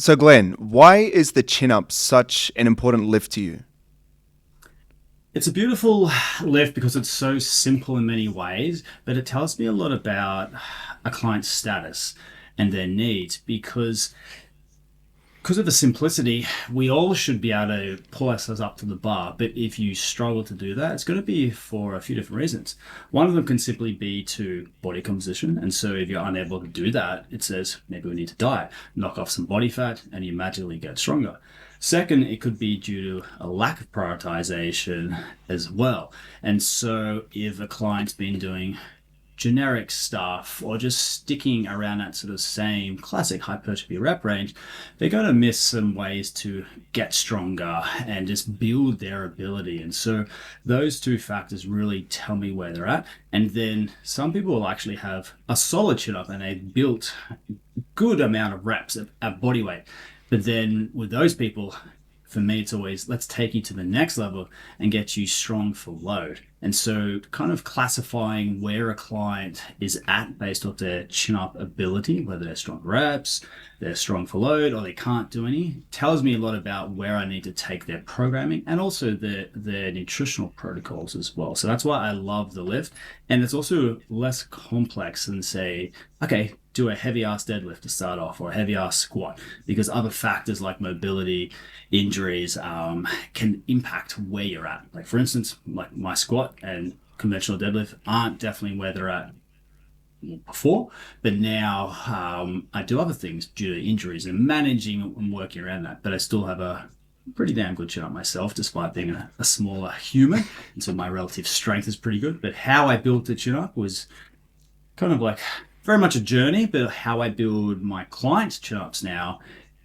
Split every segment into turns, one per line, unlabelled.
So Glenn, why is the chin up such an important lift to you?
It's a beautiful lift because it's so simple in many ways, but it tells me a lot about a client's status and their needs because of the simplicity, we all should be able to pull ourselves up to the bar. But if you struggle to do that, it's going to be for a few different reasons. One of them can simply be to body composition. And so if you're unable to do that, it says maybe we need to diet, knock off some body fat, and you magically get stronger. Second, it could be due to a lack of prioritization as well. And so if a client's been doing generic stuff or just sticking around that sort of same classic hypertrophy rep range, they're going to miss some ways to get stronger and just build their ability. And so those two factors really tell me where they're at. And then some people will actually have a solid chin up and they've built good amount of reps at body weight. But then with those people, for me, it's always let's take you to the next level and get you strong for load. And so kind of classifying where a client is at based off their chin up ability, whether they're strong reps, they're strong for load, or they can't do any, tells me a lot about where I need to take their programming and also their nutritional protocols as well. So that's why I love the lift. And it's also less complex than say, okay, do a heavy ass deadlift to start off or a heavy ass squat, because other factors like mobility, injuries can impact where you're at. Like for instance, like my squat and conventional deadlift aren't definitely where they're at before, but now I do other things due to injuries and managing and working around that. But I still have a pretty damn good chin up myself, despite being a smaller human, and so my relative strength is pretty good. But how I built the chin up was kind of like very much a journey, but how I build my clients' chin-ups now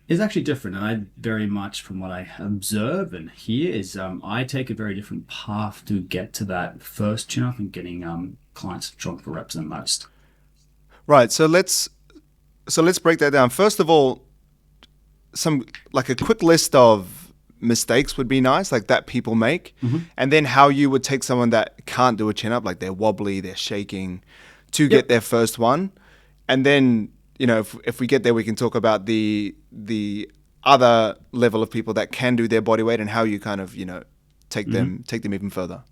is actually different. And I very much, from what I observe and hear, is I take a very different path to get to that first chin-up and getting clients stronger for reps than most.
Right. So let's break that down. First of all, some like a quick list of mistakes would be nice, like that people make,
Mm-hmm.
and then how you would take someone that can't do a chin up, like they're wobbly, they're shaking, to get
Yep.
their first one, and then if we get there, we can talk about the other level of people that can do their body weight and how you kind of
Mm-hmm.
take them even further.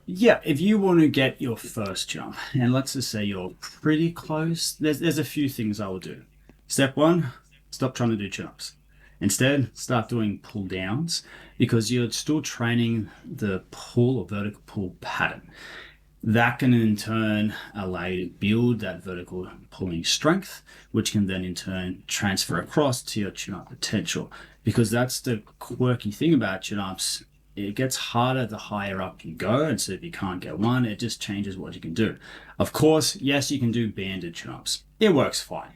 Yeah, if you want to get your first jump, and let's just say you're pretty close, there's a few things I will do. Step one, stop trying to do chin-ups. Instead, start doing pull downs because you're still training the pull or vertical pull pattern. That can in turn allow you to build that vertical pulling strength, which can then in turn transfer across to your chin up potential. Because that's the quirky thing about chin ups. It gets harder the higher up you go. And so if you can't get one, it just changes what you can do. Of course, yes, you can do banded chin ups. It works fine.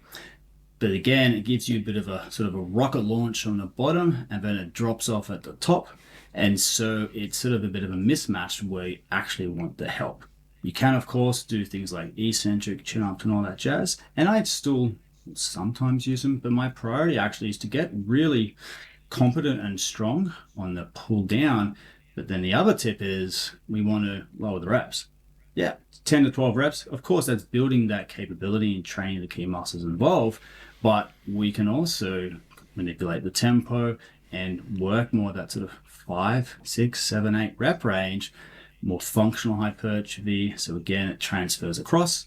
But again, it gives you a bit of a sort of a rocket launch on the bottom and then it drops off at the top. And so it's sort of a bit of a mismatch where you actually want the help. You can, of course, do things like eccentric, chin ups, and all that jazz. And I'd still sometimes use them, but my priority actually is to get really competent and strong on the pull down. But then the other tip is we want to lower the reps. Yeah, 10 to 12 reps. Of course, that's building that capability and training the key muscles involved. But we can also manipulate the tempo and work more that sort of 5, 6, 7, 8 rep range, more functional hypertrophy. So again, it transfers across.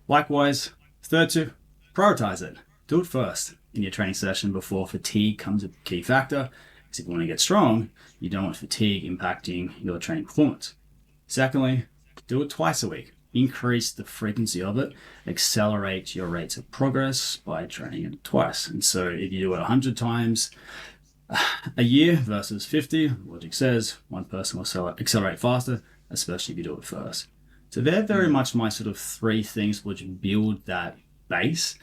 Likewise, third tip, prioritize it. Do it first in your training session before fatigue comes a key factor. Because if you want to get strong, you don't want fatigue impacting your training performance. Secondly, do it twice a week. Increase the frequency of it, accelerate your rates of progress by training it twice. And so if you do it 100 times a year versus 50, logic says one person will accelerate faster, especially if you do it first. So they're very much my sort of three things which build that base.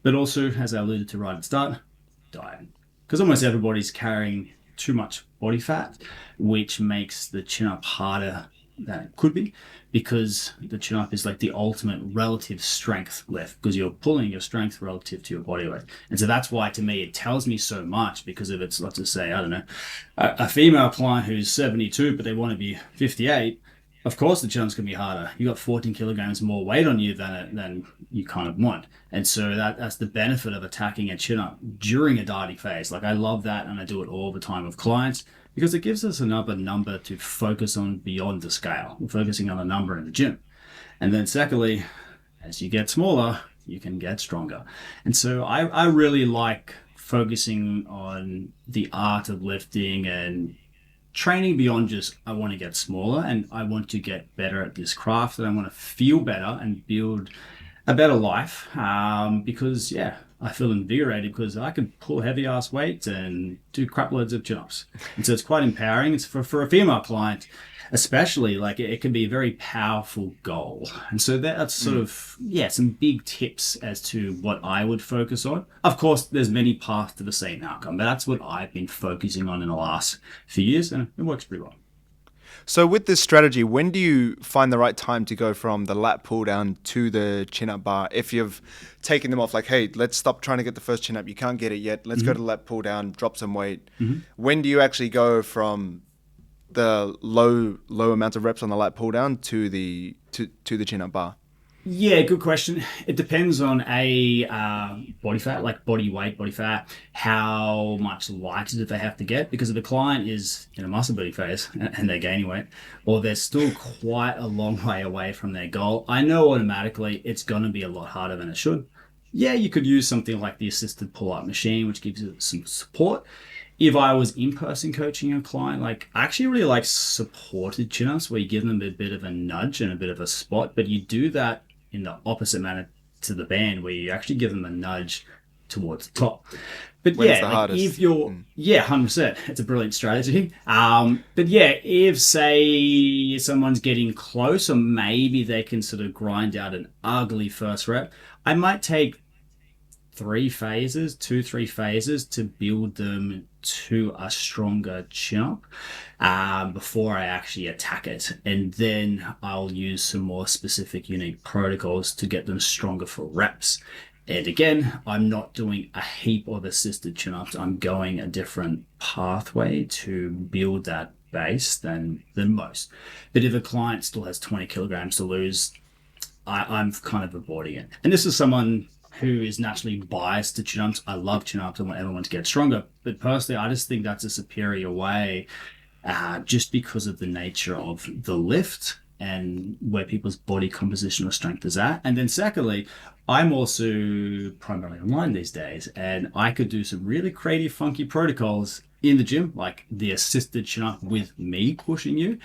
But also, as I alluded to right at the start, diet. Because almost everybody's carrying too much body fat, which makes the chin up harder than it could be, because the chin up is like the ultimate relative strength lift, because you're pulling your strength relative to your body weight. And so that's why, to me, it tells me so much, because if it's, let's just say, I don't know, a female client who's 72, but they want to be 58, Of course, the chin-up's gonna be harder. You got 14 kilograms more weight on you than you kind of want, and so that's the benefit of attacking a chin-up during a dieting phase. Like I love that, and I do it all the time with clients because it gives us another number to focus on beyond the scale. We're focusing on a number in the gym, and then secondly, as you get smaller, you can get stronger, and so I really like focusing on the art of lifting and training beyond just I want to get smaller and I want to get better at this craft and I want to feel better and build a better life. Because yeah, I feel invigorated because I can pull heavy ass weights and do crap loads of jumps. And so it's quite empowering. It's for a female client, especially like it can be a very powerful goal. And so that's sort of, yeah, some big tips as to what I would focus on. Of course, there's many paths to the same outcome, but that's what I've been focusing on in the last few years and it works pretty well.
So with this strategy, when do you find the right time to go from the lat pull down to the chin up bar? If you've taken them off, like, hey, let's stop trying to get the first chin up. You can't get it yet. Let's go to the lat pull down, drop some weight. When do you actually go from the low amount of reps on the lat pull down to the chin up bar?
Yeah, good question. It depends on body fat, like body weight, body fat, how much lighter do they have to get? Because if the client is in a muscle building phase and they're gaining weight, or they're still quite a long way away from their goal, I know automatically it's going to be a lot harder than it should. Yeah, you could use something like the assisted pull-up machine, which gives you some support. If I was in-person coaching a client, like I actually really like supported chin-ups where you give them a bit of a nudge and a bit of a spot, but you do that in the opposite manner to the band where you actually give them a nudge towards the top. But
When it's
yeah,
the
like
hardest.
if you're, yeah, 100%, it's a brilliant strategy. But yeah, if say someone's getting close or maybe they can sort of grind out an ugly first rep, I might take 3 phases to build them to a stronger chin up before I actually attack it. And then I'll use some more specific, unique protocols to get them stronger for reps. And again, I'm not doing a heap of assisted chin ups. I'm going a different pathway to build that base than most. But if a client still has 20 kilograms to lose, I'm kind of avoiding it. And this is someone who is naturally biased to chin-ups. I love chin-ups. I want everyone to get stronger. But personally, I just think that's a superior way just because of the nature of the lift and where people's body composition or strength is at. And then secondly, I'm also primarily online these days, and I could do some really creative, funky protocols in the gym, like the assisted chin-up with me pushing you.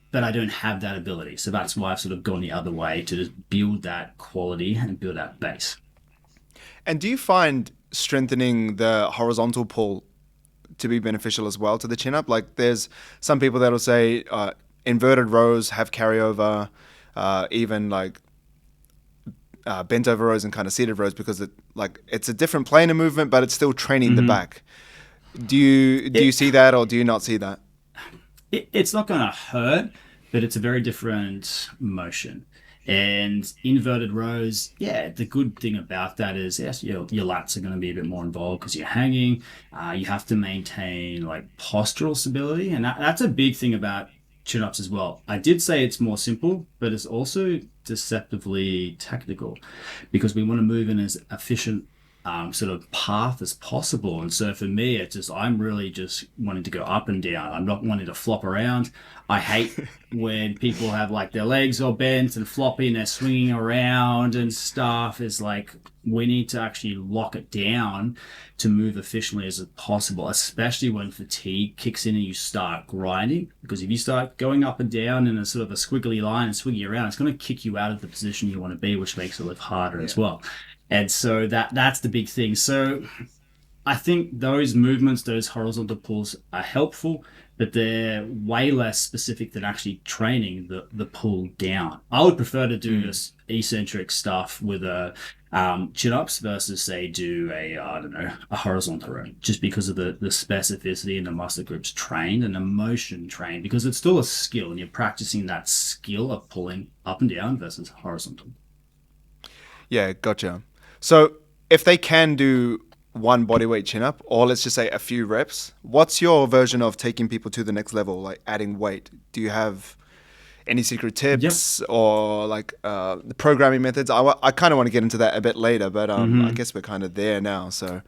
But I don't have that ability. So that's why I've sort of gone the other way to just build that quality and build that base.
And do you find strengthening the horizontal pull to be beneficial as well to the chin up? Like there's some people that'll say inverted rows have carryover, even like bent over rows and kind of seated rows because it's a different plane of movement, but it's still training the back. Do you see that or do you not see that?
It's not going to hurt, but it's a very different motion. And inverted rows, yeah, the good thing about that is, yes, your lats are going to be a bit more involved because you're hanging. You have to maintain like postural stability. And that's a big thing about chin-ups as well. I did say it's more simple, but it's also deceptively technical because we want to move in as efficient sort of path as possible. And so for me, it's just, I'm really just wanting to go up and down. I'm not wanting to flop around. I hate when people have like their legs all bent and floppy and they're swinging around and stuff. It's like, we need to actually lock it down to move efficiently as possible, especially when fatigue kicks in and you start grinding. Because if you start going up and down in a sort of a squiggly line and swinging around, it's going to kick you out of the position you want to be, which makes it lift harder as well. And so that's the big thing. So I think those movements, those horizontal pulls are helpful, but they're way less specific than actually training the pull down. I would prefer to do this eccentric stuff with a chin-ups versus say do a horizontal row, just because of the specificity and the muscle groups trained and the motion trained, because it's still a skill and you're practicing that skill of pulling up and down versus horizontal.
Yeah, gotcha. So if they can do one bodyweight chin up, or let's just say a few reps. What's your version of taking people to the next level, like adding weight? Do you have any secret
Yep.
tips or like the programming methods? I kind of want to get into that a bit later, but I
Hmm.
guess we're kind of there now. So how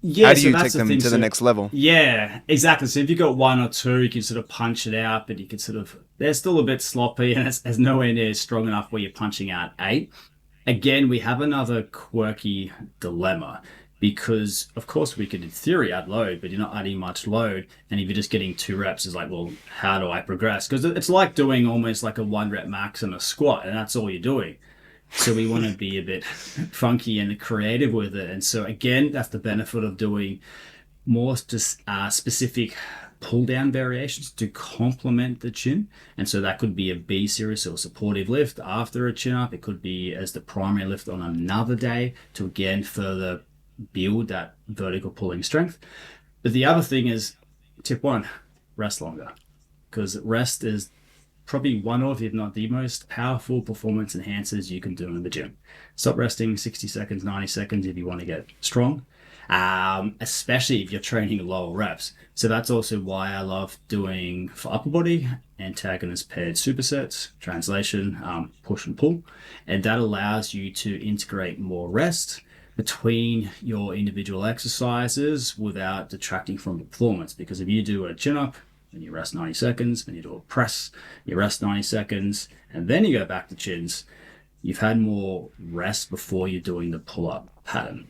Yeah,
do
so
you
that's
take
the
them
thing.
to the
So
next level?
yeah, exactly. So if you've got one or two, you can sort of punch it out, but you can sort of they're still a bit sloppy and it's nowhere near strong enough where you're punching out eight. Again, we have another quirky dilemma because, of course, we could in theory add load, but you're not adding much load. And if you're just getting 2 reps, it's like, well, how do I progress? Because it's like doing almost like a 1 rep max in a squat, and that's all you're doing. So we want to be a bit funky and creative with it. And so again, that's the benefit of doing more specific pull down variations to complement the chin. And so that could be a B series, so a supportive lift after a chin up. It could be as the primary lift on another day to again further build that vertical pulling strength. But the other thing is tip one, rest longer, because rest is probably one of, if not the most powerful performance enhancers you can do in the gym. Stop resting 60 seconds, 90 seconds if you want to get strong, especially if you're training lower reps. So that's also why I love doing for upper body antagonist paired supersets, translation, push and pull. And that allows you to integrate more rest between your individual exercises without detracting from the performance. Because if you do a chin up, and you rest 90 seconds, then you do a press, you rest 90 seconds, and then you go back to chins, you've had more rest before you're doing the pull-up pattern.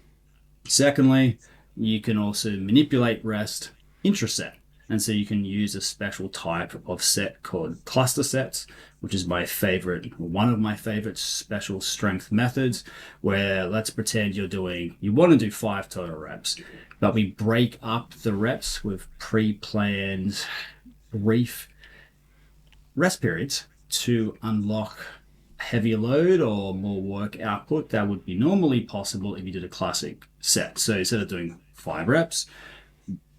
Secondly, you can also manipulate rest intraset. And so you can use a special type of set called cluster sets, which is one of my favorite special strength methods, where let's pretend you want to do 5 total reps, but we break up the reps with pre-planned brief rest periods to unlock heavier load or more work output that would be normally possible if you did a classic set. So instead of doing 5 reps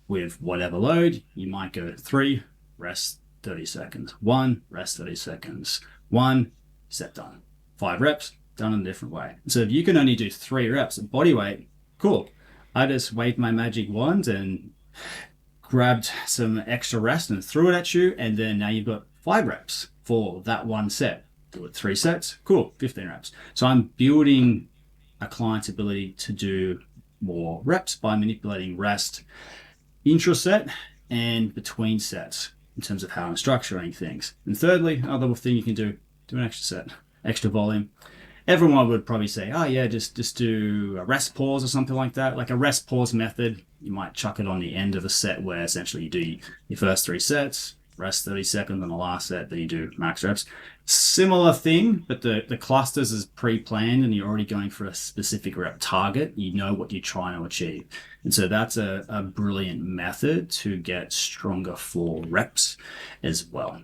with whatever load, you might go 3, rest 30 seconds, 1, rest 30 seconds, 1, set done. 5 reps, done in a different way. So if you can only do 3 reps at body weight, cool. I just waved my magic wand and grabbed some extra rest and threw it at you, and then now you've got 5 reps for that one set. Do it 3 sets, cool, 15 reps. So I'm building a client's ability to do more reps by manipulating rest intraset and between sets in terms of how I'm structuring things. And thirdly, another thing you can do an extra set, extra volume. Everyone would probably say, oh yeah, just do a rest pause or something like that. Like a rest pause method, you might chuck it on the end of a set where essentially you do your first 3 sets, rest 30 seconds on the last set, then you do max reps. Similar thing, but the clusters is pre-planned and you're already going for a specific rep target. You know what you're trying to achieve. And so that's a brilliant method to get stronger for reps as well.